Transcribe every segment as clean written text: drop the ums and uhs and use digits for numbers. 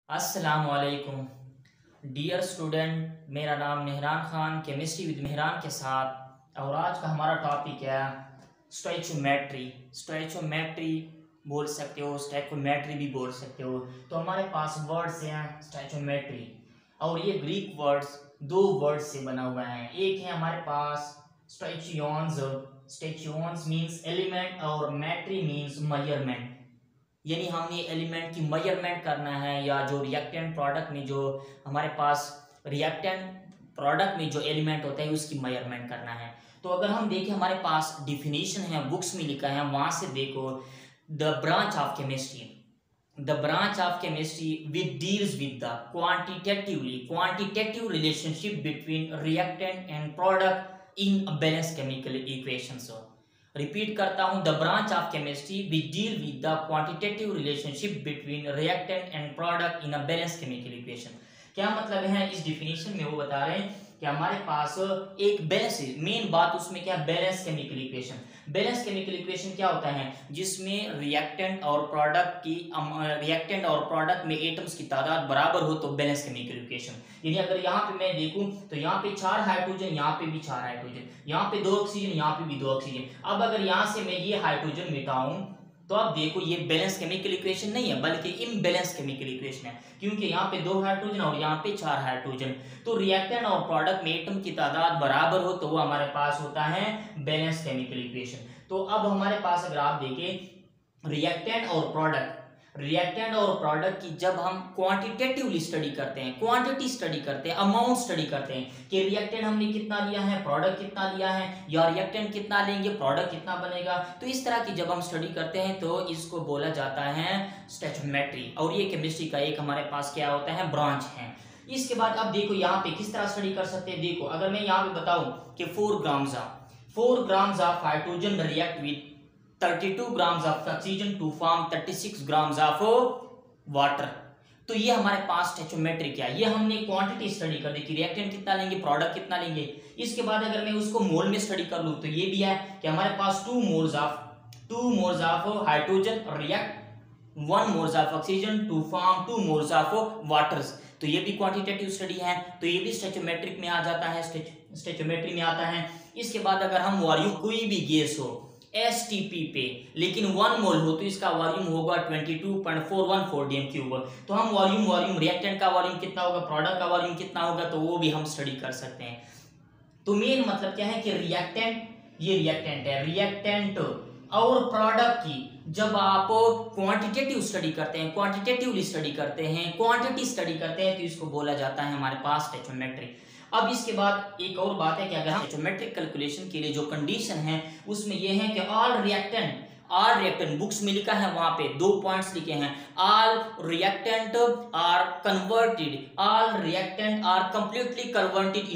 अस्सलाम वालेकुम dear student, मेरा नाम मेहरान खान केमिस्ट्री विद मेहरान के साथ। और आज का हमारा टॉपिक है स्टोइचियोमेट्री। स्टोइचियोमेट्री बोल सकते हो, स्टोइचियोमेट्री भी बोल सकते हो। तो हमारे पास वर्ड्स हैं स्टोइचियोमेट्री, और ये ग्रीक वर्ड्स दो वर्ड्स से बना हुआ है। एक है हमारे पास स्टोइचियंस। स्टोइचियंस मीन्स एलिमेंट और मेट्री मीन्स मेजरमेंट, यानी हमने एलिमेंट की मेजरमेंट करना है, या जो रिएक्टेंट प्रोडक्ट में जो हमारे पास रिएक्टेंट प्रोडक्ट में जो एलिमेंट होता है उसकी मेजरमेंट करना है। तो अगर हम देखें हमारे पास डिफिनीशन है, बुक्स में लिखा है, वहां से देखो the branch of chemistry. The branch of chemistry which deals with the quantitative relationship between reactant and product in a balanced chemical equation. So repeat करता हूं, the branch of chemistry which deal with the quantitative relationship between reactant and product in a balance chemical equation. क्या मतलब है इस definition में? वो बता रहे हैं कि हमारे पास एक बैलेंस, मेन बात उसमें क्या, balance chemical equation. Balance chemical equation क्या होता है? जिसमें रिएक्टेंट और प्रोडक्ट में एटम्स की तादाद बराबर हो तो बैलेंस केमिकल इक्वेशन। यानी अगर यहाँ पे मैं देखूं तो यहाँ पे 4 हाइड्रोजन, यहाँ पे भी 4 हाइड्रोजन, यहाँ पे 2 ऑक्सीजन, यहाँ पे भी 2 ऑक्सीजन। अब अगर यहाँ से मैं ये हाइड्रोजन मिटाऊं तो अब देखो ये बैलेंस केमिकल इक्वेशन नहीं है बल्कि इम्बैलेंस केमिकल इक्वेशन है, क्योंकि यहाँ पे 2 हाइड्रोजन और यहाँ पे 4 हाइड्रोजन। तो रिएक्टेंट और प्रोडक्ट में एटम की तादाद बराबर हो तो वो हमारे पास होता है बैलेंस केमिकल इक्वेशन। तो अब हमारे पास अगर आप देखें रिएक्टेंट और प्रोडक्ट की जब हम क्वांटिटेटिवली स्टडी करते हैं, क्वांटिटी स्टडी करते हैं, अमाउंट स्टडी करते हैं कि रिएक्टेंट हमने कितना लिया है, प्रोडक्ट कितना लिया है, या रिएक्टेंट कितना लेंगे प्रोडक्ट कितना बनेगा, तो इस तरह की जब हम स्टडी करते हैं तो इसको बोला जाता है स्टोइचियोमेट्री। और ये केमिस्ट्री का एक हमारे पास क्या होता है, ब्रांच है। इसके बाद अब देखो यहाँ पे किस तरह स्टडी कर सकते हैं। देखो अगर मैं यहाँ पे बताऊं कि 4 grams of hydrogen react with 32 grams of oxygen to form 36 grams of water। तो ये हमारे पास स्टोइचियोमेट्री क्या है, ये हमने क्वांटिटी स्टडी कर दी कि रिएक्टेंट कितना लेंगे, प्रोडक्ट कितना लेंगे। इसके बाद अगर मैं उसको मोल में स्टडी कर लूं तो ये भी है कि हमारे पास 2 moles of hydrogen react 1 moles of oxygen to form 2 moles of waters. तो ये भी क्वांटिटेटिव स्टडी है, तो ये भी स्टोइचियोमेट्रिक में आ जाता है, स्टोइचियोमेट्री में आता है। इसके बाद अगर हम वॉल्यूम, कोई भी गैस हो STP पे लेकिन 1 मोल हो तो इसका वॉल्यूम होगा 22.414 dm³। तो हम वॉल्यूम रिएक्टेंट का वॉल्यूम कितना होगा, प्रोडक्ट का वॉल्यूम कितना होगा, तो वो भी हम स्टडी कर सकते हैं। तो मेन मतलब क्या है कि रिएक्टेंट और प्रोडक्ट की जब आप क्वांटिटेटिव स्टडी करते हैं, क्वांटिटेटिवली स्टडी करते हैं, क्वांटिटी स्टडी करते हैं, तो इसको बोला जाता है हमारे पास स्टोइचियोमेट्री। अब इसके बाद एक और बात है कि अगर हम स्टोइचियोमेट्रिक कैलकुलेशन के लिए जो कंडीशन है उसमें यह है कि ऑल रिएक्टेंट बुक्स में लिखा है, वहां पे 2 पॉइंट्स लिखे हैं, all reactant are completely converted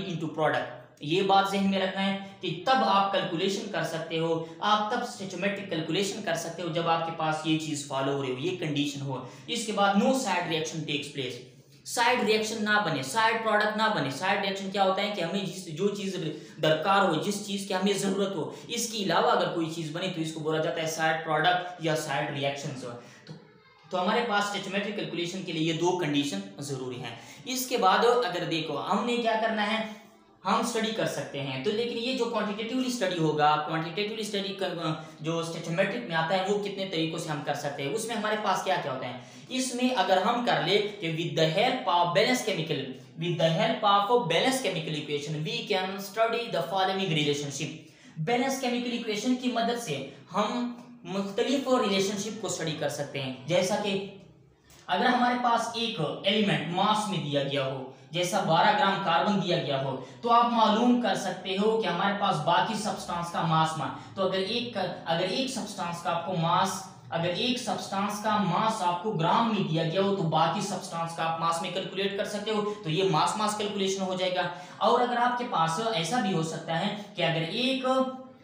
into product. ये बात ज़हन में रखना है कि तब आप कैलकुलेशन कर सकते हो, आप तब स्टोइचियोमेट्रिक कैलकुलेशन कर सकते हो जब आपके पास ये चीज फॉलो हो रही हो, ये कंडीशन हो। इसके बाद no side reaction takes place, side reaction ना बने, साइड प्रोडक्ट ना बने। साइड रिएक्शन क्या होता है कि हमें जो चीज दरकार हो, जिस चीज की हमें जरूरत हो, इसके अलावा अगर कोई चीज बने तो इसको बोला जाता है साइड प्रोडक्ट या साइड रिएक्शन। तो हमारे पास स्टोइचियोमेट्रिक कैलकुलेशन के लिए ये 2 कंडीशन जरूरी है। इसके बाद अगर देखो हमने क्या करना है, हम स्टडी कर सकते हैं तो, लेकिन ये जो क्वांटिटेटिवली स्टडी होगा, क्वांटिटेटिवली स्टडी जो स्टोइचियोमेट्रिक में आता है वो कितने तरीकों से हम कर सकते हैं। उसमें हमारे पास क्या क्या होता है, इसमें अगर हम कर ले कि with the help of balance chemical equation we can study the following relationship. Balance chemical equation की मदद से हम मुख्तलिफ रिलेशनशिप को स्टडी कर सकते हैं। जैसा कि अगर हमारे पास एक एलिमेंट मास में दिया गया हो, जैसा 12 ग्राम कार्बन दिया गया हो, तो आप मालूम कर सकते हो कि हमारे पास बाकी सब्सटेंस का मास तो अगर एक सब्सटेंस का मास आपको ग्राम में दिया गया हो तो बाकी सब्सटेंस का आप मास में कैलकुलेट कर सकते हो, तो ये मास कैलकुलेशन हो जाएगा। और अगर आपके पास ऐसा भी हो सकता है कि अगर एक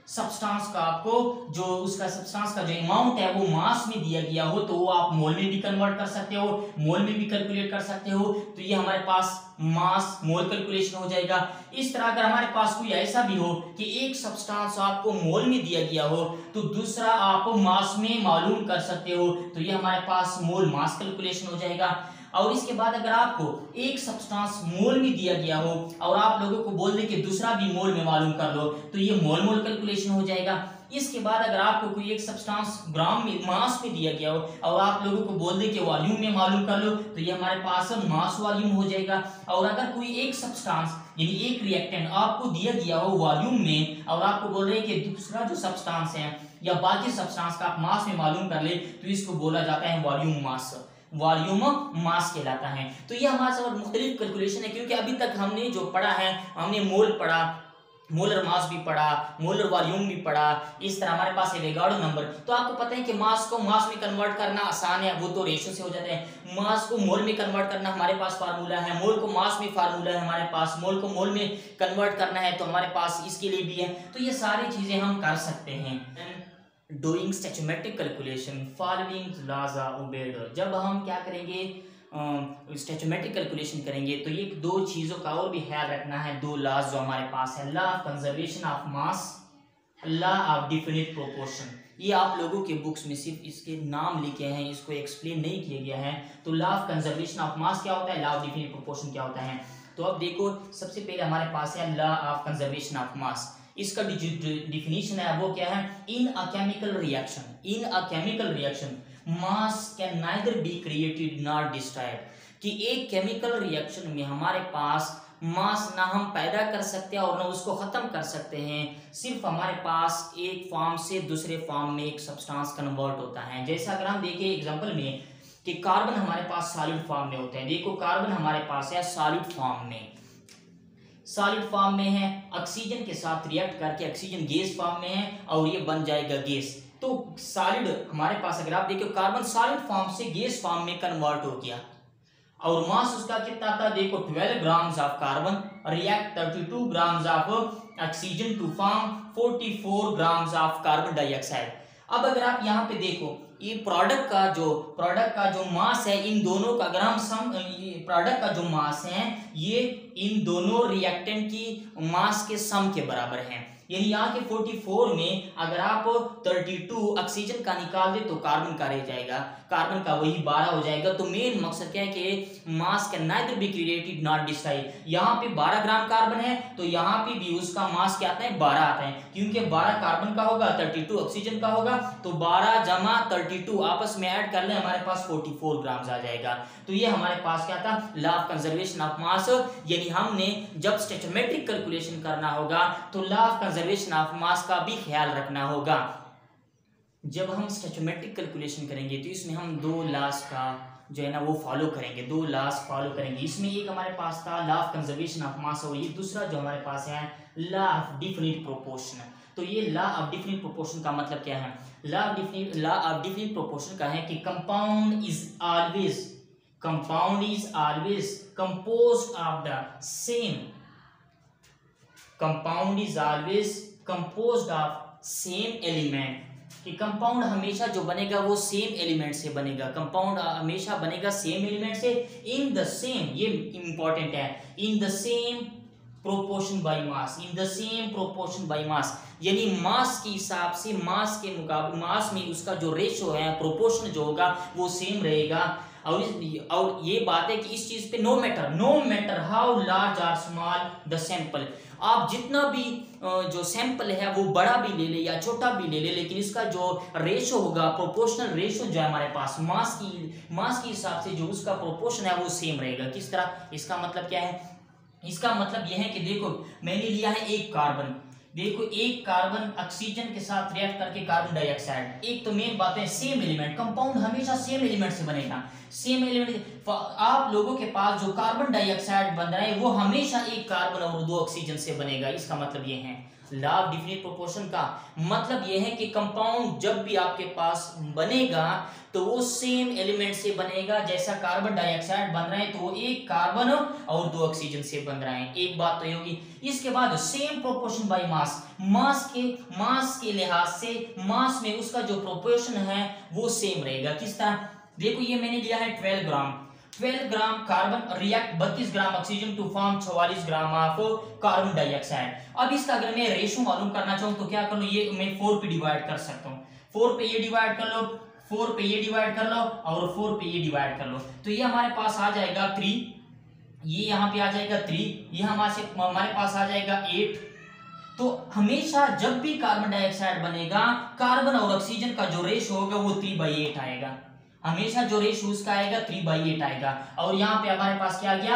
सब्सटेंस का आपको जो उसका सब्सटेंस का जो अमाउंट है वो मास में दिया गया हो तो वो आप मोल में भी कन्वर्ट कर सकते हो, मोल में भी कैलकुलेट कर सकते हो। तो ये हमारे पास मास मोल कैलकुलेशन हो जाएगा। इस तरह अगर हमारे पास कोई ऐसा भी हो कि एक सब्सटेंस आपको मोल में दिया गया हो तो दूसरा आप मास में मालूम कर सकते हो, तो ये हमारे पास मोल मास कैलकुलेशन हो जाएगा। और इसके बाद अगर आपको एक सब्सटेंस मोल में दिया गया हो और आप लोगों को बोल दे कि दूसरा भी मोल में मालूम कर लो, तो ये मोल मोल कैलकुलेशन हो जाएगा। इसके बाद अगर आपको कोई एक सब्सटेंस ग्राम में मास में दिया गया हो और आप लोगों को बोल दे कि वॉल्यूम में मालूम कर लो, तो ये हमारे पास मास वॉल्यूम हो जाएगा। और अगर कोई एक सब्सटेंस यानी एक रिएक्टेंट आपको दिया गया हो वॉल्यूम में और आपको बोल रहे हैं कि दूसरा जो सब्सटेंस है या बाकी सब्सटेंस का आप मास में मालूम कर ले, तो इसको बोला जाता है वॉल्यूम मास, वॉल्यूम मास कहलाता है। तो ये हमारे साथ मुख्तलिफ कैलकुलेशन है, क्योंकि अभी तक हमने जो पढ़ा है, हमने मोल पढ़ा, मोलर मास भी पढ़ा, मोलर वॉल्यूम भी पढ़ा, इस तरह हमारे पास है एवोगाड्रो नंबर। तो आपको पता है कि मास को मास में कन्वर्ट करना आसान है, वो तो रेशो से हो जाता है। मास को मोल में कन्वर्ट करना हमारे पास फार्मूला है, मोल को मास में फार्मूला है हमारे पास, मोल को मोल में कन्वर्ट करना है तो हमारे पास इसके लिए भी है। तो ये सारी चीजें हम कर सकते हैं। Doing stoichiometric calculation following laws are obeyed. जब हम क्या करेंगे, स्टैचोमेट्रिक कैलकुलेशन करेंगे, तो ये दो चीज़ों का और भी ख्याल रखना है। दो लॉज जो हमारे पास है, law of conservation of mass, law of definite proportion. ये आप लोगों के बुक्स में सिर्फ इसके नाम लिखे हैं, इसको एक्सप्लेन नहीं किया गया है। तो लॉ ऑफ कंजर्वेशन ऑफ मास क्या होता है, लॉ ऑफ डिफिनिट प्रोपोर्शन क्या होता है। तो अब देखो, सबसे पहले हमारे पास है law of conservation of mass. इसका डिफिनीशन है वो क्या है, in a chemical reaction, in a chemical reaction mass can neither be created not destroyed. कि एक केमिकल रिएक्शन में हमारे पास मास ना हम पैदा कर सकते हैं और ना उसको खत्म कर सकते हैं, सिर्फ हमारे पास एक फॉर्म से दूसरे फॉर्म में एक सब्सटेंस कन्वर्ट होता है। जैसे अगर हम देखें एग्जांपल में कि कार्बन हमारे पास सॉलिड फॉर्म में होते हैं। देखो कार्बन हमारे पास है सॉलिड फॉर्म में, सॉलिड फॉर्म में है, ऑक्सीजन के साथ रिएक्ट करके ऑक्सीजन गैस फॉर्म में है और ये बन जाएगा गैस। तो सॉलिड हमारे पास अगर आप देखो कार्बन सॉलिड फॉर्म से गैस फॉर्म में कन्वर्ट हो गया और मास उसका कितना था, देखो 12 grams of carbon react 32 grams of oxygen to form 44 grams of carbon dioxide. अब अगर आप यहाँ पे देखो, ये प्रोडक्ट का जो मास है, इन दोनों का अगर हम सम, प्रोडक्ट का जो मास है ये इन दोनों रिएक्टेंट की मास के सम के बराबर है। यानी यहाँ के 44 में अगर आप 32 ऑक्सीजन का निकाल दे तो कार्बन का रह जाएगा, कार्बन का वही 12 हो जाएगा। तो मेन मकसद क्या है कि मास can neither be created not destroyed. यहाँ पे 12 ग्राम कार्बन है तो यहाँ पे भी उसका मास क्या आता है, 12 आता है, क्योंकि 12 कार्बन का होगा 32 ऑक्सीजन का होगा, तो 12 जमा 32 आपस में ऐड कर ले, हमारे पास 44 ग्राम आ जाएगा। तो ये हमारे पास क्या था, लॉ ऑफ कंजर्वेशन ऑफ मास। यानी हमने जब स्टैचोमेट्रिक कैलकुलेशन करना होगा तो लॉ ऑफ कंजर्वेशन ऑफ मास का भी ख्याल रखना होगा। जब हम स्टैचोमेट्रिक कैलकुलेशन करेंगे तो इसमें हम दो लॉस का जो है ना वो फॉलो करेंगे, दो लॉस फॉलो करेंगे। इसमें एक हमारे पास था लॉ ऑफ कंजर्वेशन ऑफ मास और ये दूसरा जो हमारे पास है लॉ ऑफ डिफिनिट प्रोपोर्शन। तो ये लॉ ऑफ डिफिनिट प्रोपोर्शन का मतलब क्या है, लॉ ऑफ डिफिनिट प्रोपोर्शन का है कि compound is always composed of the same, compound is always composed of same element. कि कंपाउंड हमेशा जो बनेगा वो सेम एलिमेंट से बनेगा, कंपाउंड हमेशा बनेगा सेम एलिमेंट से, इन द सेम, ये इंपॉर्टेंट है, in the same proportion by mass, in the same proportion by mass. यानी मास के हिसाब से, मास के मुकाबले मास में उसका जो रेशो है, प्रोपोर्शन जो होगा वो सेम रहेगा। और ये बात है कि इस चीज पे no matter how large or small the sample, आप जितना भी जो सैंपल है वो बड़ा भी ले ले या छोटा भी ले ले, लेकिन इसका जो रेशो होगा, प्रोपोर्शनल रेशो जो है हमारे पास मास के हिसाब से जो उसका प्रोपोर्शन है वो सेम रहेगा। किस तरह, इसका मतलब क्या है, इसका मतलब यह है कि देखो मैंने लिया है एक कार्बन, देखो एक कार्बन ऑक्सीजन के साथ रिएक्ट करके कार्बन डाइऑक्साइड, एक तो मेन बात है सेम एलिमेंट, कंपाउंड हमेशा सेम एलिमेंट से बनेगा, सेम एलिमेंट। आप लोगों के पास जो कार्बन डाइऑक्साइड बन रहा है वो हमेशा एक कार्बन और दो ऑक्सीजन से बनेगा। इसका मतलब ये है लॉ ऑफ डिफिनिट प्रोपोर्शन का मतलब यह है कि कंपाउंड जब भी आपके पास बनेगा तो वो सेम एलिमेंट से बनेगा। जैसा कार्बन डाइऑक्साइड बन रहे हैं तो वो एक कार्बन और दो ऑक्सीजन से बन रहे हैं, एक बात तो ये होगी। इसके बाद सेम प्रोपोर्शन बाय मास, मास के लिहाज से मास में उसका जो प्रोपोर्शन है वो सेम रहेगा। किस तरह, देखो ये मैंने लिया है 12 gram, 12 gram carbon react 32 gram oxygen to form 44 gram of carbon dioxide. अब इसका अगर मैं रेशो मालूम करना चाहूँ तो क्या कर लो, ये मैं 4 पे डिवाइड कर सकता हूँ, 4 पे ये डिवाइड कर लो, 4 पे ये डिवाइड कर लो और 4 पे ये डिवाइड कर लो, तो ये हमारे पास आ जाएगा 3, ये यहाँ पे आ जाएगा 3, ये हमारे पास आ जाएगा 8। तो हमेशा जब भी कार्बन डाइऑक्साइड बनेगा, कार्बन और ऑक्सीजन का जो रेशो होगा वो 3/8 आएगा, हमेशा जो रेशो उसका आएगा 3/8 आएगा। और यहाँ पे हमारे पास क्या आ गया,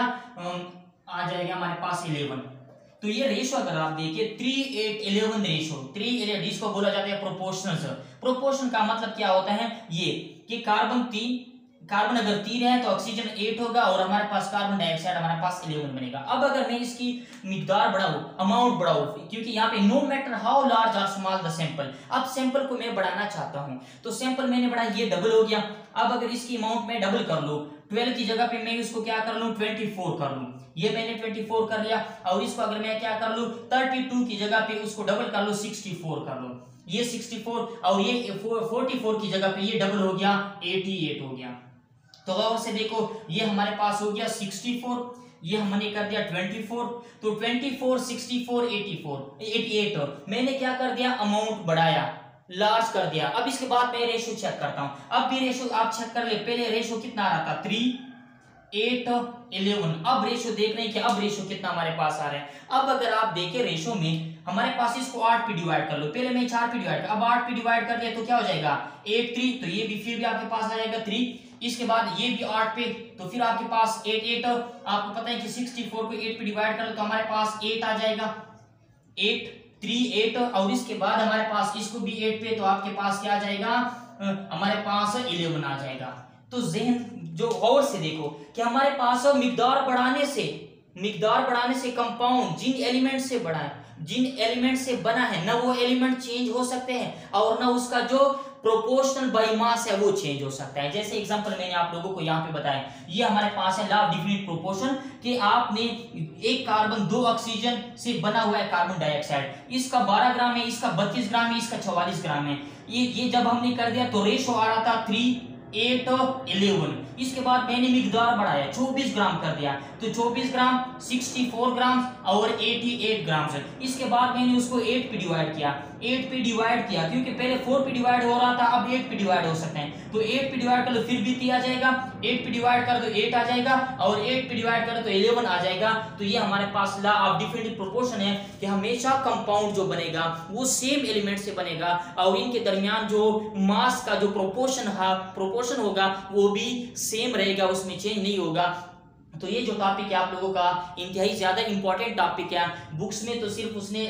आ जाएगा हमारे पास 11। तो ये रेशो अगर आप देखिए 3:8:11 रेशो, 3:8 जिसको बोला जाता है प्रोपोर्शनल। प्रोपोर्शन का मतलब क्या होता है, ये कि कार्बन अगर 3 है तो ऑक्सीजन 8 होगा और हमारे पास कार्बन डाइऑक्साइड हमारे पास 11 बनेगा। अब अगर मैं इसकी मिकदार बढ़ाऊं, अमाउंट बढ़ाऊं, क्योंकि यहाँ पे नो मैटर हाउ लार्ज और स्मॉल द सैंपल, अब सैंपल को मैं बढ़ाना चाहता हूं तो सैंपल मैंने बढ़ाया, ये डबल हो गया। अब अगर इसकी अमाउंट में डबल कर लूं, 12 की जगह पे मैं इसको क्या कर लूं 24 कर लूं, ये मैंने 24 कर लिया। और इसको अगर मैं क्या कर लूं 32 की जगह पे उसको डबल कर लूं 64 कर लूं, ये 64 और ये 44 की जगह पे ये डबल हो गया 88 हो गया। तो गौर से देखो ये हमारे पास हो गया 64, ये हमने कर दिया 24, तो 24 64 88 मैंने क्या कर दिया अमाउंट बढ़ाया, लार्ज कर दिया। अब इसके बाद मैं रेशो चेक करता हूं, अब भी रेशो आप चेक कर ले, पहले रेशो कितना आ रहा था 3 8 11, अब रेशो देख रहे हैं कि अब रेशो कितना हमारे पास आ रहा है। अब अगर आप देखें रेशो में हमारे पास इसको 8 पे डिवाइड कर लो, पहले मैं 4 पे डिवाइड, अब 8 पे डिवाइड कर दिया तो क्या हो जाएगा 8 3, तो ये भी फिर भी आपके पास आ जाएगा 3, इसके बाद ये भी 8 पे, तो फिर आपके पास 8 8, आपको पता है कि 64 को 8 पे डिवाइड कर लो तो हमारे पास 8 आ जाएगा, 8 3 8, और इसके बाद हमारे पास इसको भी 8 पे, तो आपके पास क्या आ जाएगा हमारे पास 11 आ जाएगा। तो जहन जो गौर से देखो कि हमारे पास मिकदार बढ़ाने से कंपाउंड जिन एलिमेंट से बना है, जिन एलिमेंट से बना है ना वो एलिमेंट चेंज हो सकते हैं और ना उसका जो प्रोपोर्शनल बाय मास है वो चेंज हो सकता है। जैसे एग्जांपल मैंने आप लोगों को यहाँ पे बताया, ये हमारे पास है लॉ ऑफ डिफिनिट प्रोपोर्शन कि आपने एक कार्बन 2 ऑक्सीजन से बना हुआ है कार्बन डाइऑक्साइड, इसका 12 ग्राम है, इसका 32 ग्राम है, इसका 44 ग्राम है। ये जब हमने कर दिया तो रेशो आ रहा था 3 8 11, इसके बाद मैंने मिकदार बढ़ाया 24 ग्राम कर दिया, तो 24 ग्राम 64 ग्राम और 88 ग्राम से, इसके बाद मैंने उसको 8 पे डिवाइड किया, 8 पे डिवाइड किया क्योंकि पहले 4 पे डिवाइड हो रहा था, अब 8 पे डिवाइड हो सकते हैं, तो 8 पे डिवाइड कर लो फिर भी 3 आ जाएगा, 8 पे डिवाइड कर दो 8 आ जाएगा और 8 पे डिवाइड करो तो 11 आ जाएगा। तो ये हमारे पास लॉ ऑफ डिफिनिट प्रोपोर्शन है कि हमेशा कंपाउंड जो बनेगा वो सेम एलिमेंट से बनेगा और इनके दरमियान जो मास का जो प्रोपोर्शन होगा वो भी सेम रहेगा, उसमें चेंज नहीं होगा। तो ये जो टॉपिक है आप लोगों का इंतहाई ज्यादा इंपॉर्टेंट टॉपिक है, बुक्स में तो सिर्फ उसने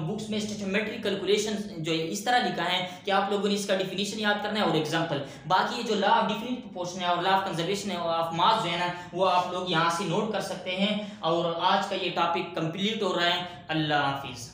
बुक्स में स्टैटिस्टिकल कैलकुलेशन जो है इस तरह लिखा है कि आप लोगों ने इसका डिफिनीशन याद करना है और एग्जांपल, बाकी ये जो लॉ ऑफ डिफिनिट प्रोपोर्शन है और लॉ ऑफ कंजर्वेशन ऑफ मास जो है ना वो आप लोग यहाँ से नोट कर सकते हैं। और आज का ये टॉपिक कंप्लीट हो रहा है। अल्लाह हाफिज।